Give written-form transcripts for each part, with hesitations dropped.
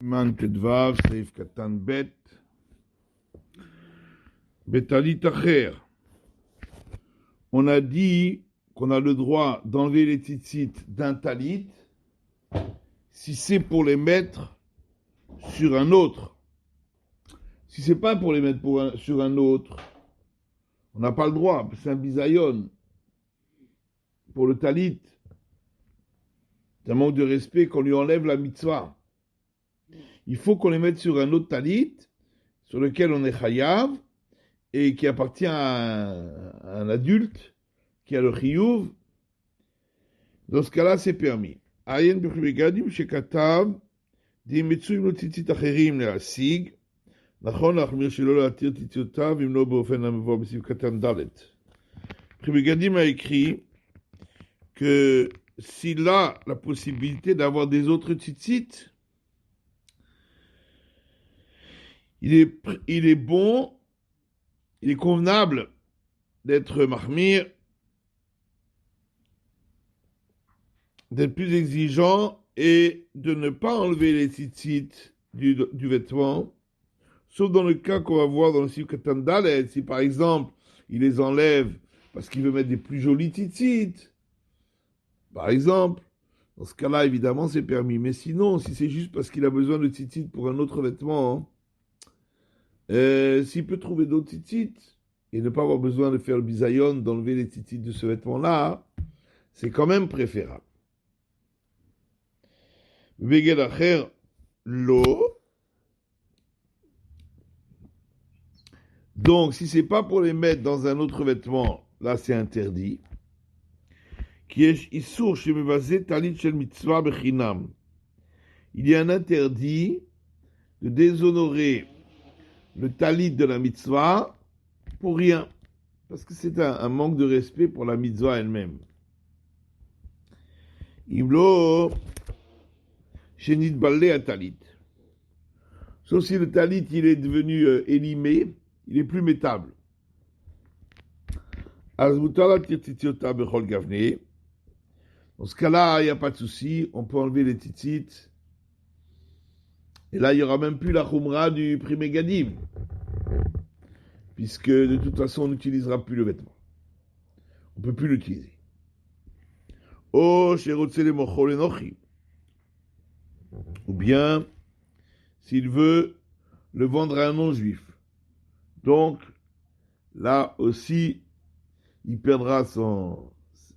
סימן ט"ו, סעיף קטן ב', בטלית אחר. On a dit qu'on a le droit d'enlever les tzitzit d'un talit si c'est pour les mettre sur un autre. Si c'est pas pour les mettre sur un autre, on n'a pas le droit, c'est un bisayon. Pour le talit, c'est un manque de respect qu'on lui enlève la mitzvah. Il faut qu'on les mette sur un autre talit, sur lequel on est chayav, et qui appartient à un adulte, qui a le chiyuv. Dans ce cas-là, c'est permis. Ayen b'chubegadim shekatav dimetsuim lo tzitzit acherim le'asig nachon lachmir shelo la'atir tzitzotav im lo beofen ha'mevuah b'siv katan dalet. B'chubegadim a écrit que s'il a la possibilité d'avoir des autres tzitzit, il est bon, il est convenable d'être mahmir, d'être plus exigeant et de ne pas enlever les tzitzit du vêtement, sauf dans le cas qu'on va voir dans le Siv Katan Dalet, si par exemple il les enlève parce qu'il veut mettre des plus jolis tzitzit, par exemple, dans ce cas-là évidemment c'est permis. Mais sinon, si c'est juste parce qu'il a besoin de tzitzit pour un autre vêtement, s'il peut trouver d'autres tzitzit et ne pas avoir besoin de faire le bisayon, d'enlever les tzitzit de ce vêtement-là, c'est quand même préférable. Beged acher lo. Donc, si c'est pas pour les mettre dans un autre vêtement, là c'est interdit. Ki yesh isur shemevazeh talit shel mitzvah bechinam. Il y a un interdit de déshonorer le talit de la mitzvah pour rien, parce que c'est un manque de respect pour la mitzvah elle-même. Imlo Shenit balé à talit. Sauf si le talit il est devenu élimé, il est plus métable. Azmutala tirtitiota bechol gavne. Dans ce cas-là, il n'y a pas de souci, on peut enlever les tzitzit. Et là, il n'y aura même plus la khumra du primé gadim, puisque de toute façon, on n'utilisera plus le vêtement. On ne peut plus l'utiliser. Oh, sherotzele mochol enochi. Ou bien, s'il veut le vendre à un non-juif. Donc, là aussi, il perdra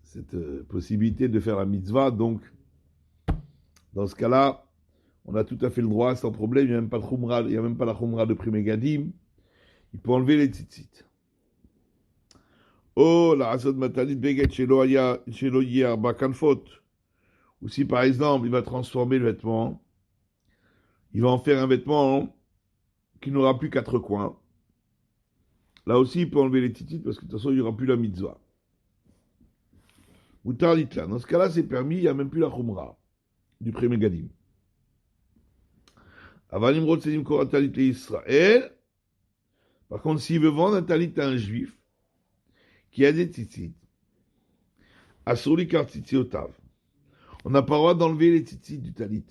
cette possibilité de faire la mitzvah. Donc, dans ce cas-là, on a tout à fait le droit, sans problème. Il n'y a même pas de khumra, il n'y a même pas la khumra de primé gadim. Il peut enlever les tzitzit. Oh, la asod matalit beget shelo yeh arba kanfot. Ou si, par exemple, il va transformer le vêtement, il va en faire un vêtement qui n'aura plus 4 coins. Là aussi, il peut enlever les tzitzit parce que de toute façon, il n'y aura plus la mitzvah. Moutar litla. Dans ce cas-là, c'est permis, il n'y a même plus la khumra du primé gadim. Avanim rotzenim kora talit le Israël. Par contre, s'il veut vendre un talit à un juif qui a des tzitzit, assouli kar tzitziotav, on n'a pas le droit d'enlever les tzitzit du talit.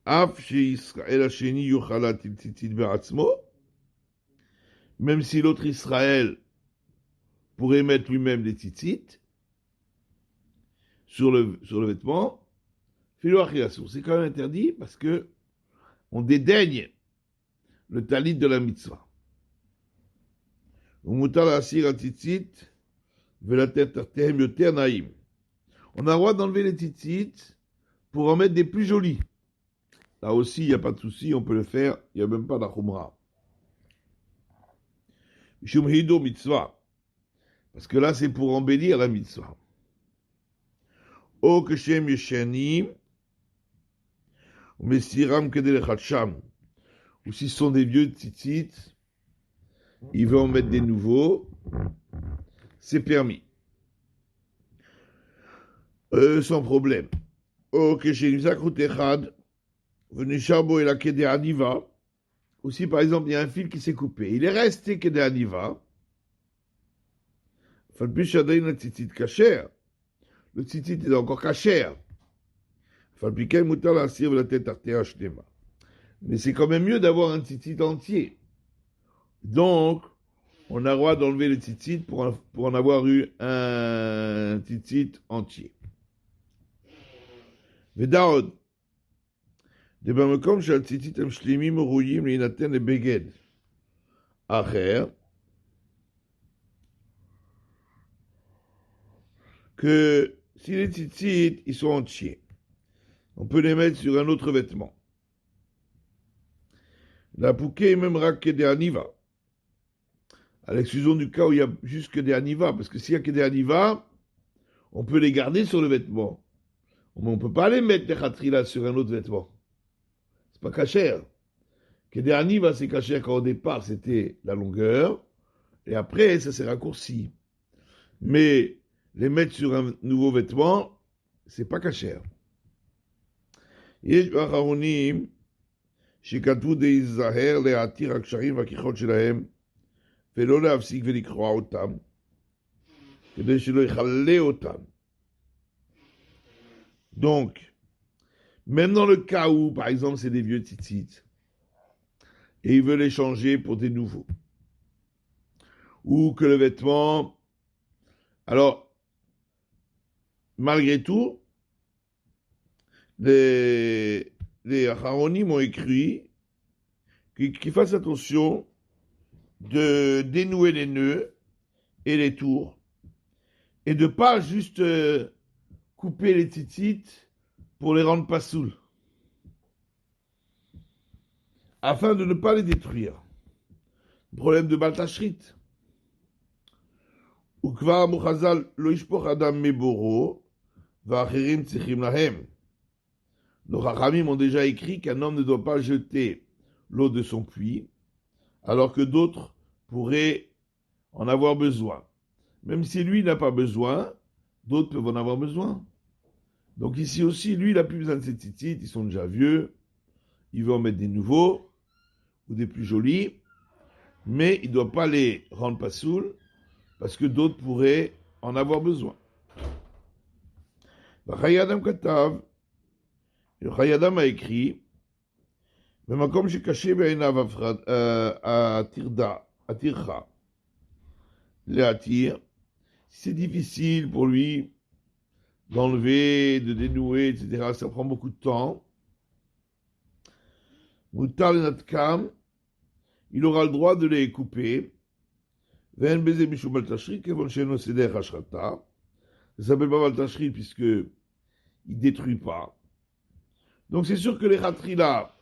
Af she Israël hasheni yochalat il tzitzit be'atzmo, même si l'autre Israël pourrait mettre lui-même des tzitzit sur le vêtement, filo achiasur. C'est quand même interdit parce que on dédaigne le talit de la mitzvah. On a le droit d'enlever les tzitzit pour en mettre des plus jolis. Là aussi, il n'y a pas de souci, on peut le faire, il n'y a même pas de khumra. Mishum hido mitzvah. Parce que là, c'est pour embellir la mitzvah. O keshem yeshanim, mesiram kedel chacham. Ou si ce sont des vieux tzitzit, il veut en mettre des nouveaux, c'est permis. Sans problème. Ok, chez Nizakrout Echad, Venishabo et la Kede Aniva, aussi par exemple, il y a un fil qui s'est coupé. Il est resté Kede Aniva, Falpichadain la tzitzit kacher, le tzitzit est encore kacher. Mais c'est quand même mieux d'avoir un tzitzit entier. Donc, on a le droit d'enlever le tzitzit pour en avoir eu un tzitzit entier. Vedaod. במקום שהציצית הם שלמים וראויים להינתן לבגד אחר, que si les tzitzit, ils sont entiers, on peut les mettre sur un autre vêtement. La pouquet est même rak des aniva, à l'exclusion du cas où il y a juste que des aniva, parce que s'il y a que des aniva, on peut les garder sur le vêtement. Mais on ne peut pas les mettre les khatrila sur un autre vêtement. C'est pas cachère. Que des aniva, c'est cachère quand au départ c'était la longueur, et après ça s'est raccourci. Mais les mettre sur un nouveau vêtement, c'est pas cachère. יש באחרונים שכתבו להיזהר להתיר הקשרים והכיחות שלהם ולא להפסיק ולקרוע אותם כדי שלא יכלה אותם. Donc, même dans le cas où, par exemple, c'est des vieux tzitzit et ils veulent les changer pour des nouveaux, ou que le vêtement... Alors, malgré tout, les Acharonim ont écrit qu'ils fassent attention de dénouer les nœuds et les tours et de ne pas juste couper les tzitzit pour les rendre pas saouls, afin de ne pas les détruire. Problème de Baltashrit. Ukvar Muchazal lo yishpoch adam meboro va'acherim tzichim lahem. Nos Chachamim ont déjà écrit qu'un homme ne doit pas jeter l'eau de son puits, alors que d'autres pourraient en avoir besoin. Même si lui n'a pas besoin, d'autres peuvent en avoir besoin. Donc ici aussi, lui, il n'a plus besoin de ces tzitzit, ils sont déjà vieux, il veut en mettre des nouveaux, ou des plus jolis, mais il ne doit pas les rendre pas saouls, parce que d'autres pourraient en avoir besoin. Chayadam Katav, le Chayadam a écrit, במקום שקשה בעיניו הטרחה להתיר, c'est difficile pour lui d'enlever, de dénouer, etc. Ça prend beaucoup de temps. Mutar Natkam, il aura le droit de les couper. Ve'en beze mishum baltashrit, kevon sheno seder hashrata. Ça s'appelle pas baltashrit puisque il détruit pas. Donc c'est sûr que les khatrila,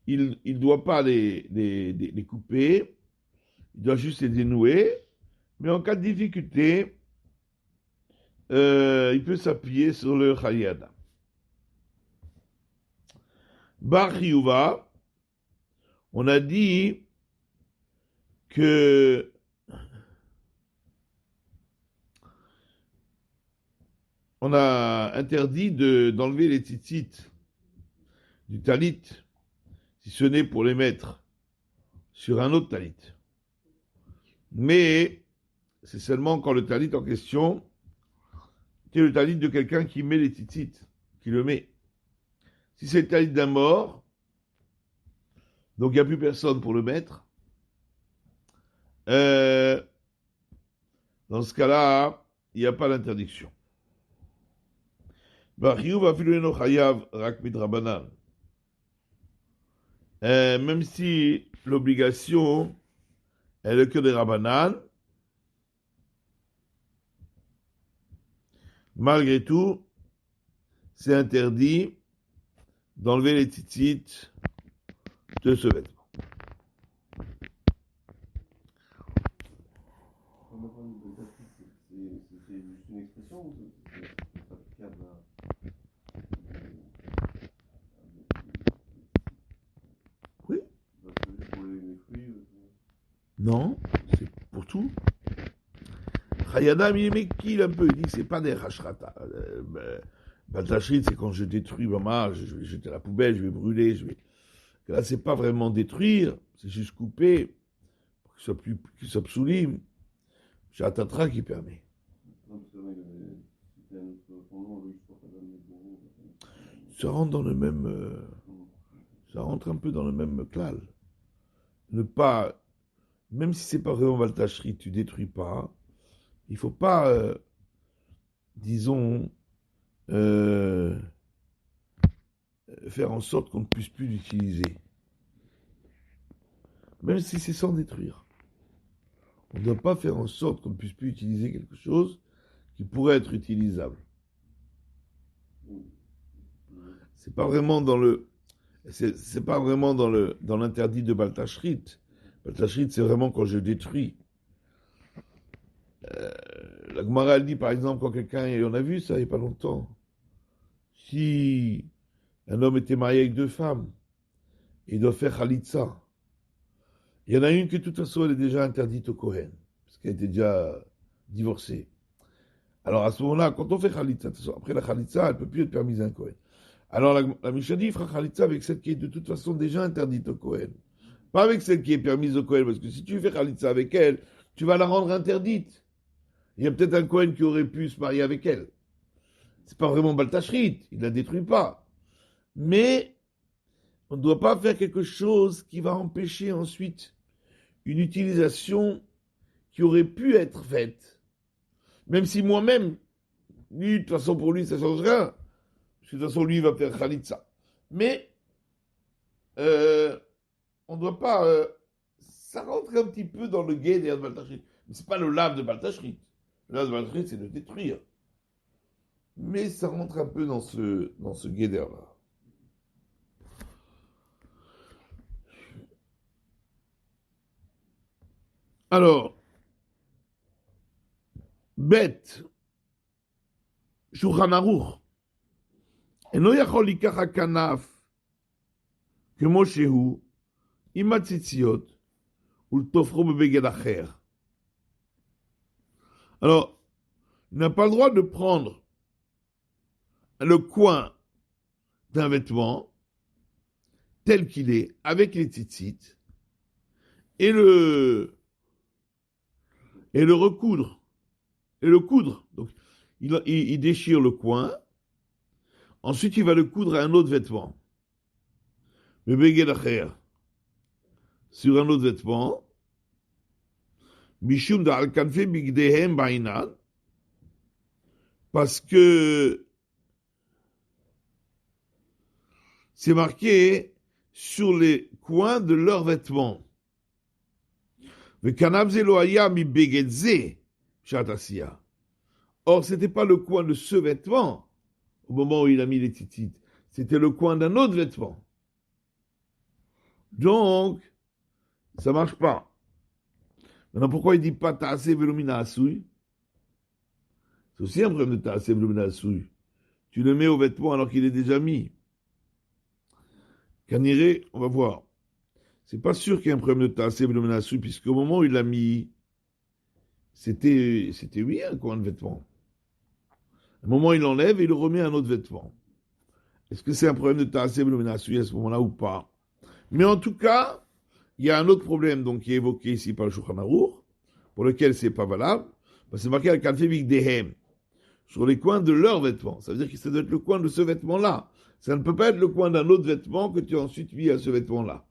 il ne doit pas les couper, il doit juste les dénouer. Mais en cas de difficulté, il peut s'appuyer sur le Chayada. Bar Chiyuva, on a dit que on a interdit d'enlever les tzitzit du talit, si ce n'est pour les mettre sur un autre talit. Mais c'est seulement quand le talit en question, c'est le talit de quelqu'un qui met les tzitzit, qui le met. Si c'est le talit d'un mort, donc il n'y a plus personne pour le mettre, dans ce cas-là, il n'y a pas d'interdiction. Même si l'obligation est le que des Rabbanan, malgré tout, c'est interdit d'enlever les tzitzit de ce vêtement. C'est juste une expression ou c'est applicable à... Oui. Pour les fruits Non, c'est pour tout. Chayadam, il est méquille un peu, il dit que c'est pas des rachrata. Baltashrit, c'est quand je détruis ma je vais jeter à la poubelle, je vais brûler, Là, c'est pas vraiment détruire, c'est juste couper, pour qu'il soit psoulim. J'ai un tatra qui permet. Non, parce que c'était un autre fondement, le sport, ça rentre dans le même, ça rentre un peu dans le même klal. Ne pas, même si c'est pas vraiment Baltachrit, tu détruis pas. Il faut pas, disons, euh, faire en sorte qu'on ne puisse plus l'utiliser. Même si c'est sans détruire. On ne doit pas faire en sorte qu'on ne puisse plus utiliser quelque chose qui pourrait être utilisable. C'est pas vraiment dans le, c'est pas vraiment dans l'interdit de Baltachrit. Baltachrit, c'est vraiment quand je détruis. La Gemara elle dit par exemple quand quelqu'un, et on a vu ça il n'y a pas longtemps, si un homme était marié avec deux femmes, il doit faire Khalitsa. Il y en a une qui de toute façon elle est déjà interdite au Kohen, parce qu'elle était déjà divorcée. Alors à ce moment-là, quand on fait Khalitsa, après la Khalitsa, elle ne peut plus être permise à un Kohen. Alors la Mishnah dit, il fera Khalitsa avec celle qui est de toute façon déjà interdite au Kohen. Pas avec celle qui est permise au Kohen, parce que si tu fais Khalitsa avec elle, tu vas la rendre interdite. Il y a peut-être un Kohen qui aurait pu se marier avec elle. C'est pas vraiment Baltachrit, il ne la détruit pas. Mais on ne doit pas faire quelque chose qui va empêcher ensuite une utilisation qui aurait pu être faite. Même si moi-même, lui, de toute façon, pour lui, ça ne change rien. Parce que de toute façon, lui, il va faire Khalitsa. Mais on ne doit pas. Ça rentre un petit peu dans le guet de Baltachrit. Mais ce n'est pas le lave de Baltachrit. Le lave de Baltachrit, c'est de détruire. Mais ça rentre un peu dans ce guéder-là. Alors, bête, Shulchan Aruch, אינו יכול לקח הכנף כמו שהוא, עם הציציות, ולתופרו בבגד אחר. Alors, il n'a pas le droit de prendre le coin d'un vêtement tel qu'il est, avec les tzitzit, et le recoudre, et le coudre. Donc, il déchire le coin, ensuite il va le coudre à un autre vêtement. Le beged acher, sur un autre vêtement, mishum da'al kanfe bigdehem ba'inan, parce que c'est marqué sur les coins de leurs vêtements. Or, ce n'était pas le coin de ce vêtement au moment où il a mis les titites, c'était le coin d'un autre vêtement. Donc, ça ne marche pas. Maintenant, pourquoi il ne dit pas ta'ase velumina asui? C'est aussi un problème de ta'ase velumina asui. Tu le mets au vêtement alors qu'il est déjà mis. Kaniré, on va voir. C'est pas sûr qu'il y ait un problème de ta'ase velumina asui, puisque au moment où il l'a mis, c'était oui un coin de vêtement. À un moment, il l'enlève et il le remet à un autre vêtement. Est-ce que c'est un problème de ta'ase velumina asui à ce moment-là ou pas? Mais en tout cas, il y a un autre problème donc, qui est évoqué ici par le Shulchan Aruch, pour lequel c'est pas valable, parce que c'est marqué al kanfe bigdehem, sur les coins de leurs vêtements. Ça veut dire que ça doit être le coin de ce vêtement-là. Ça ne peut pas être le coin d'un autre vêtement que tu as ensuite mis à ce vêtement-là.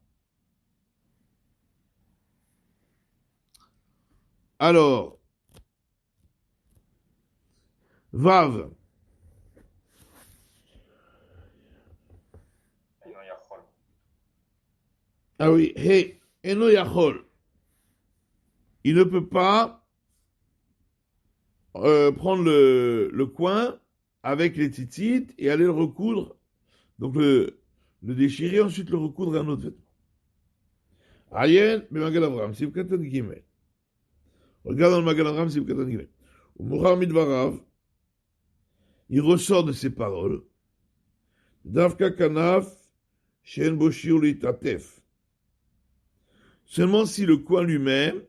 Alors, Vav. Ah oui, He, Eno Yachol. Il ne peut pas prendre le coin avec les titites et aller le recoudre. Donc le déchirer, ensuite le recoudre à un autre vêtement. Ayen, mais Magal Avram, c'est Katan Gimel. Regarde dans le Magal Avram, c'est Katan Gimel. Au Mohamed Varav, il ressort de ses paroles. Davka Kanaf, Shen Boshir Litatef. Seulement si le coin lui-même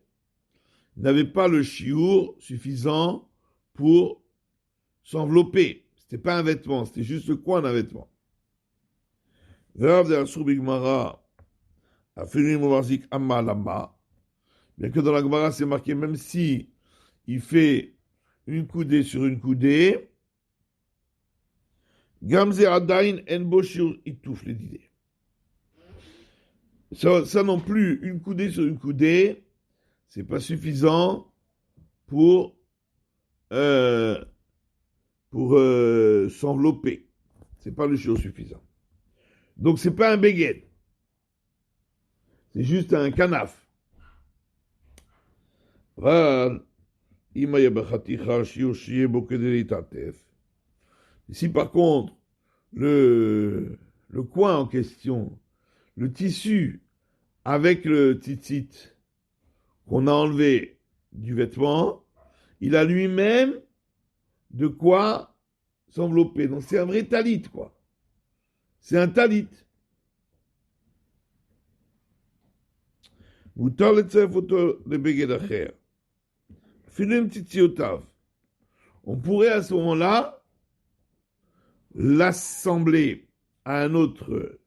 n'avait pas le chiour suffisant pour s'envelopper. C'était pas un vêtement, c'était juste le coin d'un vêtement. Rav de Asur Bigmara a fait une momarzik amma lama. Bien que dans la Gemara c'est marqué même si il fait une coudée sur une coudée, Gamze Adain en Boshur Itouf, les idées. Ça non plus, une coudée sur une coudée, c'est pas suffisant pour s'envelopper. C'est pas le chiot suffisant. Donc c'est pas un béguet. C'est juste un canaf. Ici par contre, le coin en question, le tissu avec le tzitzit qu'on a enlevé du vêtement, il a lui-même de quoi s'envelopper. Donc c'est un vrai talit, quoi. C'est un talit. מותר לצרף אותו לבגד אחר. אפילו עם ציציותיו. On pourrait à ce moment-là l'assembler à un autre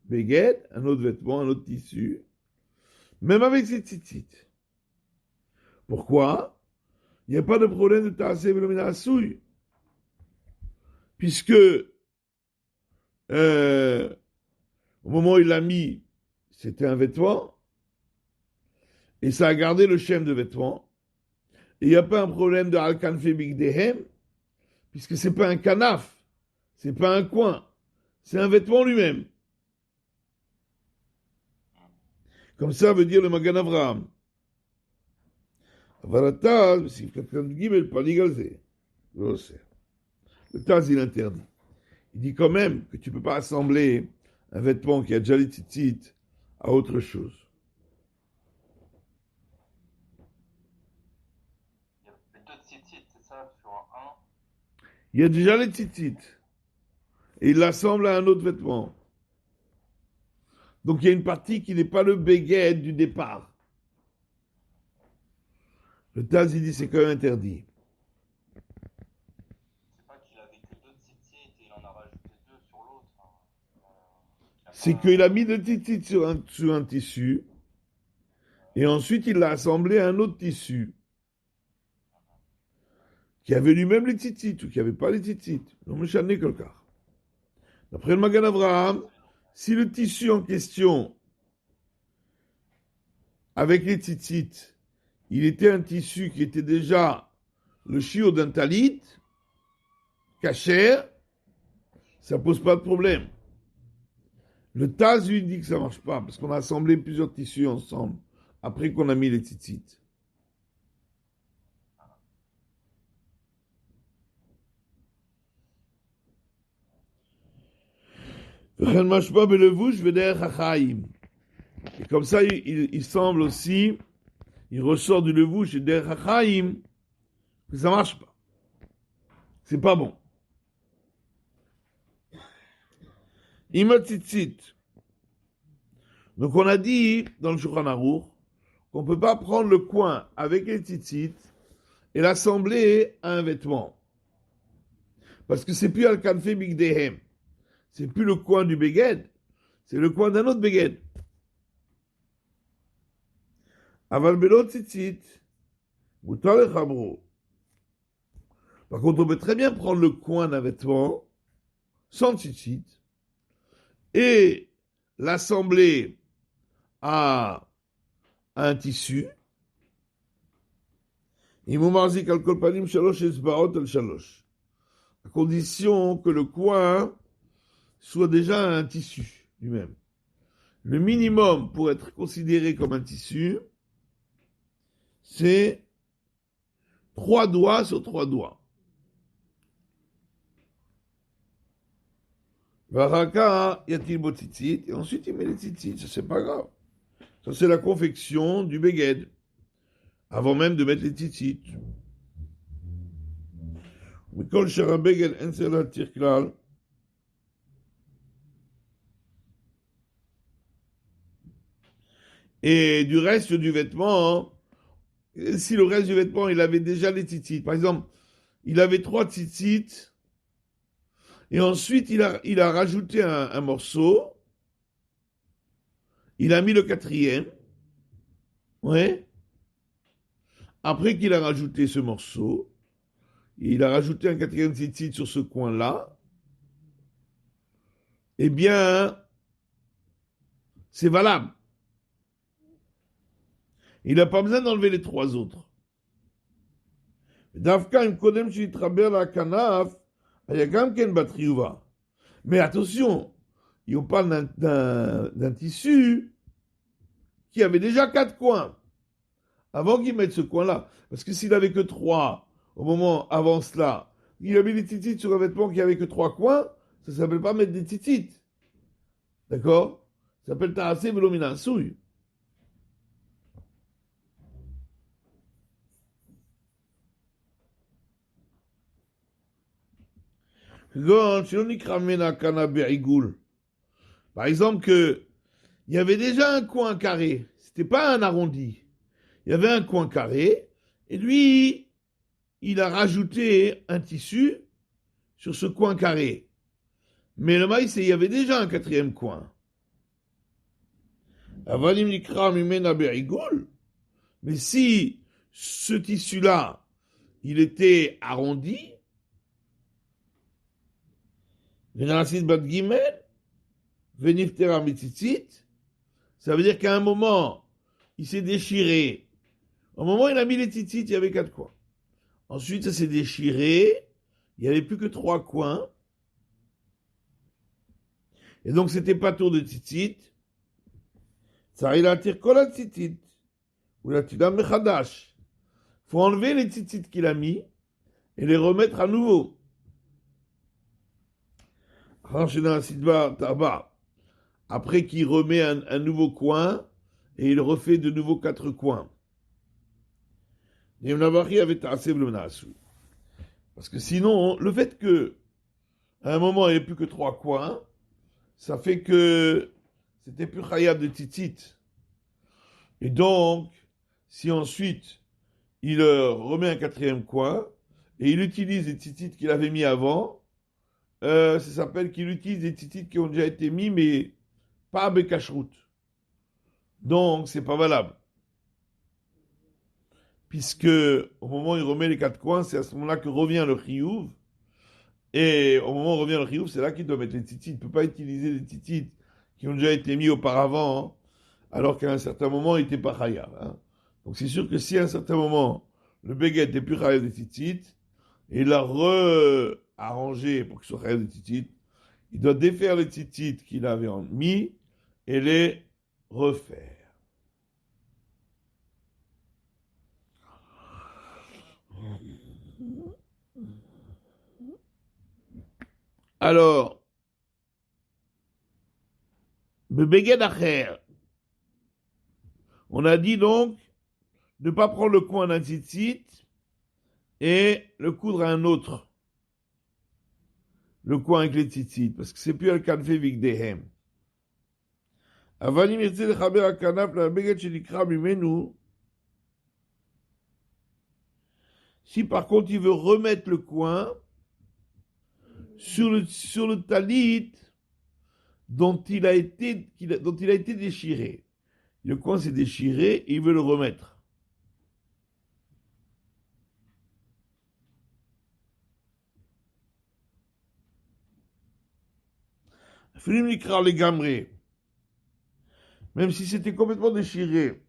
béguet, un autre vêtement, un autre tissu, même avec ses tzitzit. Pourquoi? Il n'y a pas de problème de tasser velomina souille. Puisque au moment où il l'a mis, c'était un vêtement, et ça a gardé le schème de vêtement. Et il n'y a pas un problème de al-kanfe bigdehem, puisque c'est pas un canaf, c'est pas un coin, c'est un vêtement lui-même. Comme ça veut dire le Magan Avraham. Le Taz, il interdit. Il dit quand même que tu ne peux pas assembler un vêtement qui a déjà les tzitzit à autre chose. Il y a deux tzitzit, c'est ça, sur un. Il y a déjà les tzitzit. Et il l'assemble à un autre vêtement. Donc il y a une partie qui n'est pas le béguet du départ. Le Taz, il dit c'est quand même interdit. C'est pas qu'il avait que deux tzitzit et il en a rajouté deux sur l'autre. C'est qu'il a mis le tzitzit sur un tissu et ensuite il l'a assemblé à un autre tissu qui avait lui-même les tzitzit ou qui n'avait pas les tzitzit. Non, mais j'en ai quelque part. D'après le Magan Avraham, si le tissu en question, avec les tzitzit, il était un tissu qui était déjà le shiur d'un talit, kasher, ça pose pas de problème. Le Taz lui dit que ça marche pas, parce qu'on a assemblé plusieurs tissus ensemble, après qu'on a mis les tzitzit. Et comme ça, il semble aussi, il ressort du levouche et der hachaim, que ça marche pas. C'est pas bon. Imatzitzit. Donc on a dit dans le Shulchan Aruch qu'on ne peut pas prendre le coin avec les tzitzit et l'assembler à un vêtement. Parce que c'est plus al-kanfe bigdehem. C'est plus le coin du beged, c'est le coin d'un autre beged. Aval belo tzitzit, mutar lechabro. Par contre, on peut très bien prendre le coin d'un vêtement sans tzitzit et l'assembler à un tissu. Imumarzik al kolpanim shalosh esbaot al shalosh. À condition que le coin soit déjà un tissu lui-même. Le minimum pour être considéré comme un tissu, c'est 3 doigts sur 3 doigts. Varaka, y a-t-il beau tzitzit? Et ensuite il met les tzitzit, ça c'est pas grave. Ça c'est la confection du beged, avant même de mettre les tzitzit. Mikol shara beged en sela tirklal. Et du reste du vêtement, si le reste du vêtement, il avait déjà les tzitzit. Par exemple, il avait 3 tzitzit, et ensuite il a rajouté un morceau, il a mis le 4e, ouais. Après qu'il a rajouté ce morceau, il a rajouté un 4e tzitzit sur ce coin-là, eh bien, c'est valable. Il n'a pas besoin d'enlever les trois autres. Dafka, im kodem shitraber la kanaf, ayagam ken batriuva. Mais attention, on parle d'un tissu qui avait déjà 4 coins, avant qu'il mette ce coin-là. Parce que s'il avait que 3, au moment avant cela, il avait des titites sur un vêtement qui avait que 3 coins, ça ne s'appelle pas mettre des titites. D'accord? Ça s'appelle tarasé velomina souille. Par exemple, il y avait déjà un coin carré. C'était pas un arrondi. Il y avait un coin carré. Et lui, il a rajouté un tissu sur ce coin carré. Mais le maïs, il y avait déjà un quatrième coin. Mais si ce tissu-là, il était arrondi, ça veut dire qu'à un moment, il s'est déchiré. Au moment où il a mis les titites, il y avait 4 coins. Ensuite, ça s'est déchiré. Il n'y avait plus que 3 coins. Et donc, c'était pas tour de titites. Ça, il a tiré la titite. Ou la tida mechadash. Il faut enlever les titites qu'il a mis et les remettre à nouveau. Après qu'il remet un nouveau coin et il refait de nouveau 4 coins. Parce que sinon, le fait que à un moment il n'y ait plus que 3 coins, ça fait que c'était plus khayab de tzitzit. Et donc, si ensuite il remet un 4e coin et il utilise les tzitzit qu'il avait mis avant, ça s'appelle qu'il utilise des tzitzit qui ont déjà été mis, mais pas à bekashrut. Donc, c'est pas valable. Puisque au moment où il remet les 4 coins, c'est à ce moment-là que revient le chiyuv. Et au moment où revient le chiyuv, c'est là qu'il doit mettre les tzitzit. Il ne peut pas utiliser les tzitzit qui ont déjà été mis auparavant, hein, alors qu'à un certain moment, il n'était pas chayav. Hein. Donc c'est sûr que si à un certain moment, le béguet n'était plus chayav des tzitzit, et il l'a arrangé pour qu'il soit chayav des tzitzit, il doit défaire les tzitzit qu'il avait mis et les refaire. Alors, le béguet d'acher, on a dit donc de ne pas prendre le coin d'un tzitzit et le coudre à un autre. Le coin avec les tzitzit, parce que c'est plus un kanfé vigdehem. Avalim yirtze lechaber hakanaf לבגד שנקרע ממנו. Si par contre il veut remettre le coin sur le talit dont il a été déchiré. Le coin s'est déchiré et il veut le remettre. Filim nikra les gamrés. Même si c'était complètement déchiré.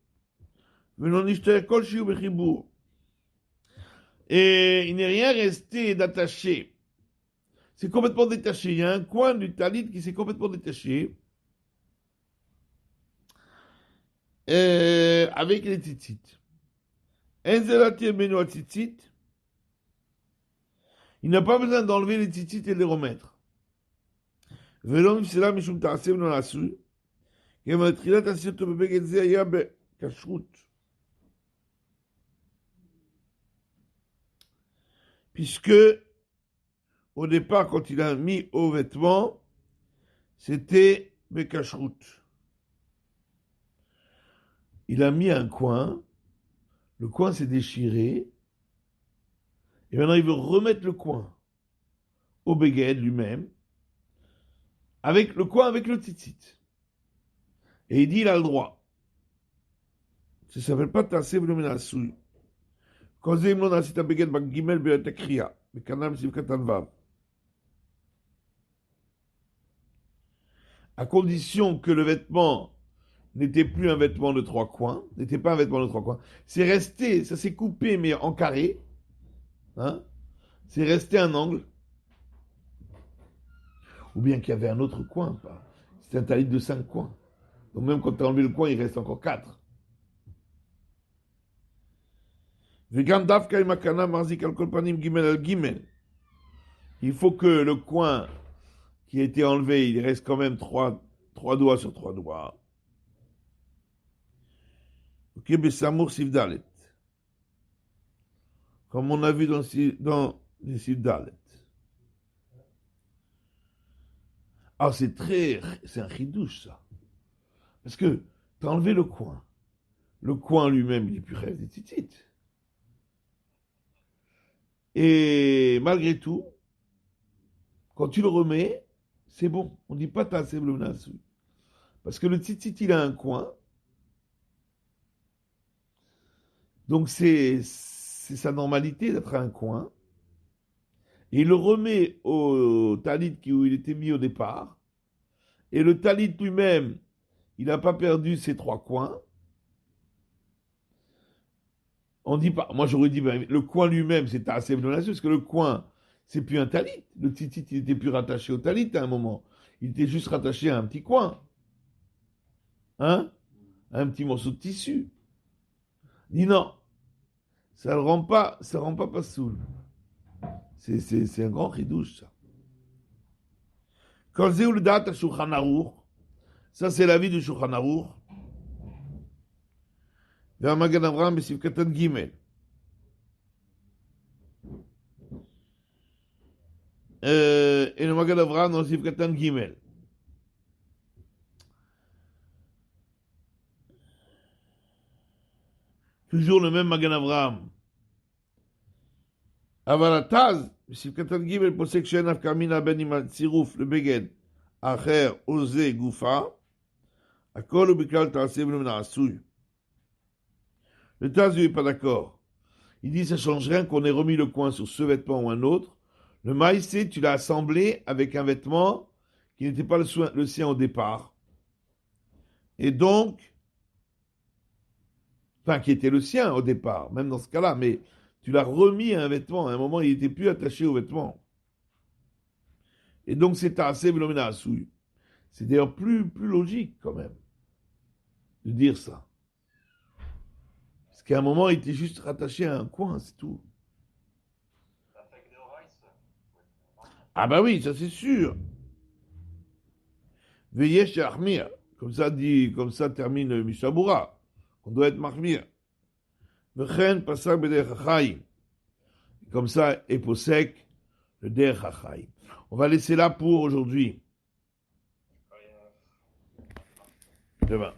Et il n'est rien resté d'attaché. C'est complètement détaché. Il y a un coin du talit qui s'est complètement détaché. Avec les tzitzit. Il n'a pas besoin d'enlever les tzitzit et de les remettre. Puisque au départ, quand il a mis au vêtement, c'était bekashrut. Il a mis un coin, le coin s'est déchiré, et maintenant il veut remettre le coin au beged lui-même, avec le coin avec le tzitzit. Et il dit il a le droit. Ça ne s'appelle pas tasser v'lomenasui. Quand c'est imlon asit a beged bagimel be'atakriya, bekanam siv katan vav. à condition que le vêtement n'était plus un vêtement de 3 coins, n'était pas un vêtement de 3 coins. C'est resté, ça s'est coupé, mais en carré. Hein, c'est resté un angle. Ou bien qu'il y avait un autre coin. C'est un talit de 5 coins. Donc même quand tu as enlevé le coin, il reste encore 4. Il faut que le coin qui a été enlevé, il reste quand même 3 doigts sur 3 doigts. Comme on a vu dans les Sivdalet. Ah, c'est un chidouche, ça. Parce que tu as enlevé le coin. Le coin lui-même, il est plus rêve des titites. Et malgré tout, quand tu le remets, c'est bon. On ne dit pas t'as le nasu. Parce que le titit, il a un coin. Donc c'est sa normalité d'être à un coin. Et il le remet au talit où il était mis au départ. Et le talit lui-même, il n'a pas perdu ses 3 coins. On dit pas. Moi j'aurais dit, ben, le coin lui-même, c'est assez nasu, parce que le coin, c'est plus un talit. Le titit, il était plus rattaché au talit à un moment. Il était juste rattaché à un petit coin. Hein? Un petit morceau de tissu. Dit non. Ça ne rend pas soul. C'est un grand ridouche, ça. Quand c'est le date à Shulchan Aruch, ça c'est l'avis du Shulchan Aruch. Vers Magen Avraham et Sivkatan Gimel. Et le Magen Avraham dans Sivkatan Gimel. Toujours le même Magen Avraham. Avalataz, Sivkatan Gimel, posek she'en afkamina ben imal tziruf le beged, acher oze gufa, akol ou bikal ta'aseh ben asouy. Le Taz, lui, n'est pas d'accord. Il dit, ça change rien qu'on ait remis le coin sur ce vêtement ou un autre. Le maïsé, tu l'as assemblé avec un vêtement qui n'était pas le sien au départ. Et donc, enfin, qui était le sien au départ, même dans ce cas-là, mais tu l'as remis à un vêtement. À un moment, il n'était plus attaché au vêtement. Et donc, c'est assez velomina asouille. C'est d'ailleurs plus logique, quand même, de dire ça. Parce qu'à un moment, il était juste rattaché à un coin, c'est tout. Ah bah oui, ça c'est sûr. Veillez chez Armir. Comme ça termine le Mishabura. On doit être Mahmir. Vechen pasak b'derech hachaim. Comme ça, et posek le derech hachaim. On va laisser là pour aujourd'hui. Demain.